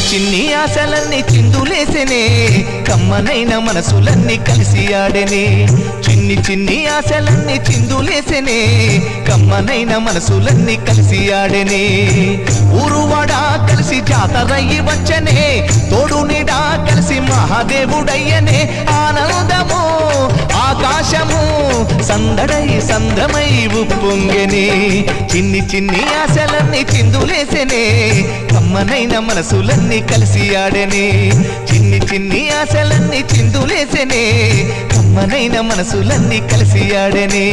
చిన్ని ఆశలన్నీ చిందులేసెనే కమ్మనైన మనసులన్నీ కలిసి ఆడెనే చిన్ని చిన్ని ఆశలన్నీ చిందులేసెనే కమ్మనైన మనసులన్నీ కలిసి ఆడెనే ఊరువాడా కలిసి జాతరయ్యి వచ్చనే తోడు నీడా కలిసి మహాదేవుడయ్యనే ఆనందము ఆకాశము సందడై సంద్రమై ఉప్పొంగెనే చిన్ని చిన్ని ఆశలన్నీ చిందులేసెనే కమ్మనైన మనసులన్నీ కలిసి ఆడెనే చిన్ని చిన్ని ఆశలన్నీ చిందులేసెనే కమ్మనైన మనసులన్నీ కలిసి ఆడెనే